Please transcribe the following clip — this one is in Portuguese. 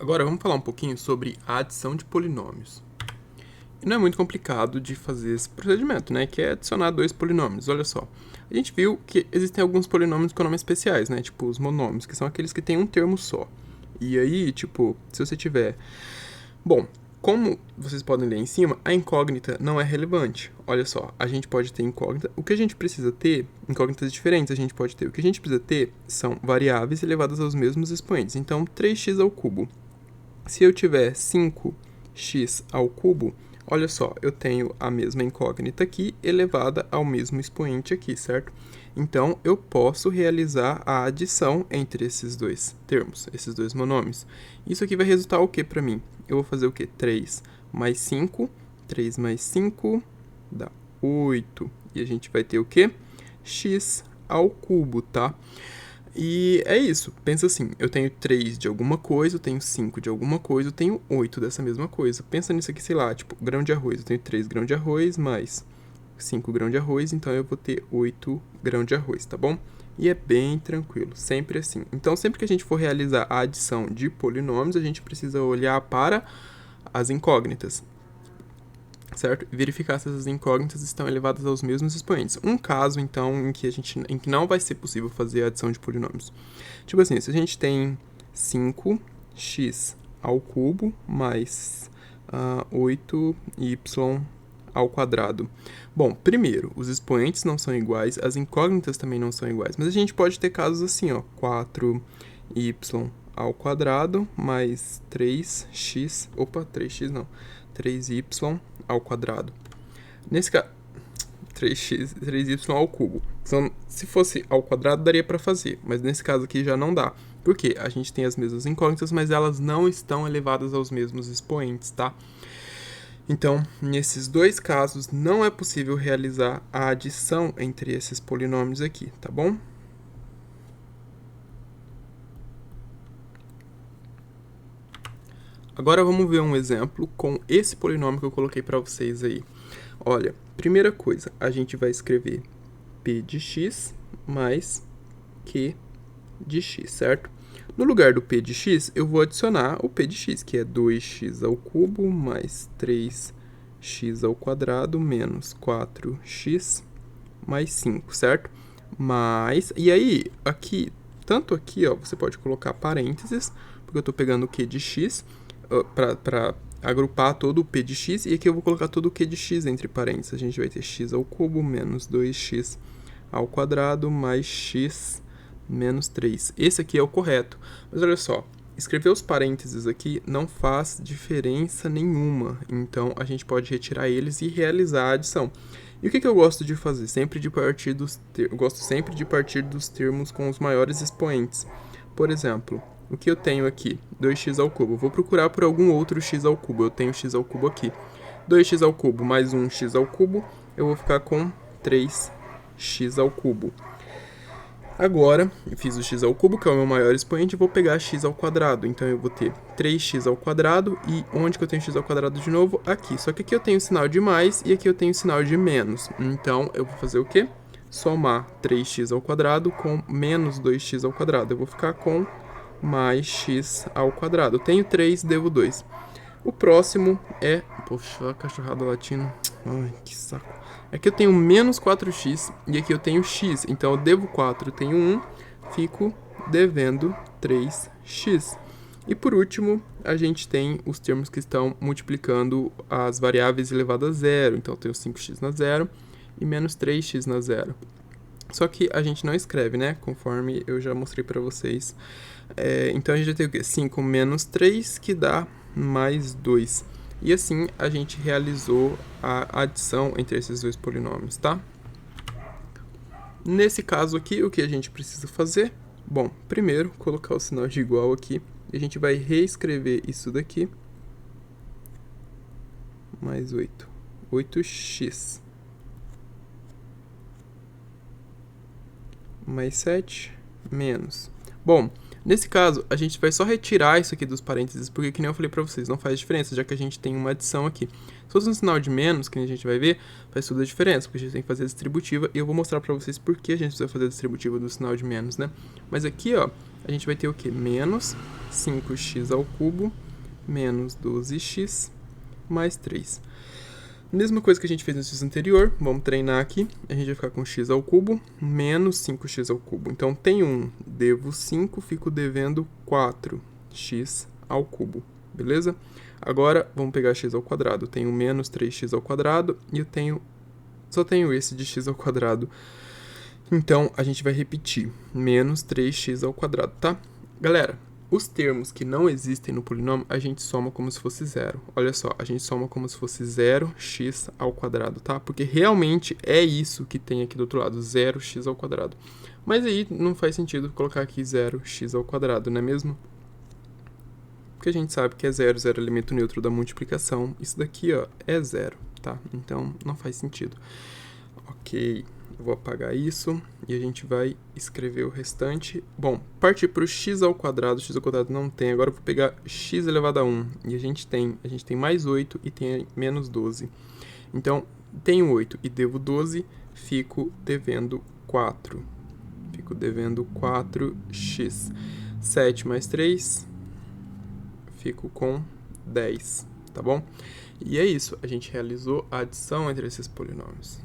Agora vamos falar um pouquinho sobre a adição de polinômios. E não é muito complicado de fazer esse procedimento, né? Que é adicionar dois polinômios. Olha só. A gente viu que existem alguns polinômios com nomes especiais, né? Tipo os monômios, que são aqueles que têm um termo só. E aí, tipo, se você tiver... Bom, como vocês podem ler em cima, a incógnita não é relevante. Olha só, a gente pode ter incógnita. O que a gente precisa ter, incógnitas diferentes a gente pode ter. O que a gente precisa ter são variáveis elevadas aos mesmos expoentes. Então, 3x ao cubo. Se eu tiver 5x ao cubo, olha só, eu tenho a mesma incógnita aqui elevada ao mesmo expoente aqui, certo? Então, eu posso realizar a adição entre esses dois termos, esses dois monômios. Isso aqui vai resultar o que para mim? Eu vou fazer o quê? 3 mais 5, 3 mais 5 dá 8. E a gente vai ter o quê? X ao cubo, tá? E é isso, pensa assim, eu tenho 3 de alguma coisa, eu tenho 5 de alguma coisa, eu tenho 8 dessa mesma coisa. Pensa nisso aqui, sei lá, tipo, grão de arroz, eu tenho 3 grãos de arroz mais 5 grãos de arroz, então eu vou ter 8 grãos de arroz, tá bom? E é bem tranquilo, sempre assim. Então, sempre que a gente for realizar a adição de polinômios, a gente precisa olhar para as incógnitas, certo? E verificar se essas incógnitas estão elevadas aos mesmos expoentes. Um caso, então, em que não vai ser possível fazer a adição de polinômios. Tipo assim, se a gente tem 5x ao cubo mais 8y ao quadrado. Bom, primeiro, os expoentes não são iguais, as incógnitas também não são iguais, mas a gente pode ter casos assim, ó, 4y ao quadrado mais 3x, 3y ao quadrado. Nesse caso, 3y ao cubo. Então, se fosse ao quadrado, daria para fazer, mas nesse caso aqui já não dá. Por quê? A gente tem as mesmas incógnitas, mas elas não estão elevadas aos mesmos expoentes, tá? Então, nesses dois casos, não é possível realizar a adição entre esses polinômios aqui, tá bom? Agora vamos ver um exemplo com esse polinômio que eu coloquei para vocês aí. Olha, primeira coisa, a gente vai escrever p de x mais q de x, certo? No lugar do p de x, eu vou adicionar o p de x, que é 2x ao cubo mais 3x ao quadrado menos 4x mais 5, certo? E aí, aqui, tanto aqui, ó, você pode colocar parênteses, porque eu estou pegando o q de x, para agrupar todo o p de x, e aqui eu vou colocar todo o q de x entre parênteses. A gente vai ter x ao cubo menos 2x ao quadrado mais x menos 3. Esse aqui é o correto. Mas olha só, escrever os parênteses aqui não faz diferença nenhuma. Então, a gente pode retirar eles e realizar a adição. E o que eu gosto de fazer? Eu gosto sempre de partir dos termos com os maiores expoentes. Por exemplo, o que eu tenho aqui? 2x ao cubo. Eu vou procurar por algum outro x ao cubo. Eu tenho x ao cubo aqui. 2x ao cubo mais 1x ao cubo, eu vou ficar com 3x ao cubo. Agora, eu fiz o x ao cubo, que é o meu maior expoente, e vou pegar x ao quadrado. Então, eu vou ter 3x ao quadrado, e onde que eu tenho x ao quadrado de novo? Aqui. Só que aqui eu tenho sinal de mais, e aqui eu tenho sinal de menos. Então, eu vou fazer o quê? Somar 3x ao quadrado com menos 2x ao quadrado. Eu vou ficar com mais x ao quadrado. Eu tenho 3, devo 2. O próximo é... Poxa, a cachorrada latindo. Ai, que saco. Aqui eu tenho menos 4x e aqui eu tenho x. Então eu devo 4, eu tenho 1, fico devendo 3x. E por último, a gente tem os termos que estão multiplicando as variáveis elevadas a zero. Então eu tenho 5x na zero e menos 3x na zero. Só que a gente não escreve, né? Conforme eu já mostrei para vocês. Então a gente vai ter o quê? 5 menos 3, que dá mais 2. E assim a gente realizou a adição entre esses dois polinômios, tá? Nesse caso aqui, o que a gente precisa fazer? Bom, primeiro, colocar o sinal de igual aqui. E a gente vai reescrever isso daqui. Mais 8. 8x. Mais 7, menos. Bom, nesse caso, a gente vai só retirar isso aqui dos parênteses, porque, que nem eu falei pra vocês, não faz diferença, já que a gente tem uma adição aqui. Se fosse um sinal de menos, que a gente vai ver, faz toda a diferença, porque a gente tem que fazer a distributiva, e eu vou mostrar pra vocês por que a gente precisa fazer a distributiva do sinal de menos, né? Mas aqui, ó, a gente vai ter o quê? Menos 5x ao cubo menos 12x mais 3. Mesma coisa que a gente fez no exercício anterior, vamos treinar aqui. A gente vai ficar com x ao cubo menos 5x ao cubo. Então, tem 1, devo 5, fico devendo 4x ao cubo, beleza? Agora, vamos pegar x ao quadrado. Eu tenho menos 3x ao quadrado e eu só tenho esse de x ao quadrado. Então, a gente vai repetir, menos 3x ao quadrado, tá? Galera, os termos que não existem no polinômio, a gente soma como se fosse zero. Olha só, a gente soma como se fosse 0x ao quadrado, tá? Porque realmente é isso que tem aqui do outro lado, 0x ao quadrado. Mas aí não faz sentido colocar aqui 0x ao quadrado, não é mesmo? Porque a gente sabe que é 0, 0 é elemento neutro da multiplicação. Isso daqui, ó, é 0, tá? Então, não faz sentido. Ok. Eu vou apagar isso e a gente vai escrever o restante. Bom, partir para o x ao quadrado não tem. Agora eu vou pegar x elevado a 1 e a gente tem mais 8 e tem menos 12. Então, tenho 8 e devo 12, fico devendo 4. Fico devendo 4x. 7 mais 3, fico com 10, tá bom? E é isso, a gente realizou a adição entre esses polinômios.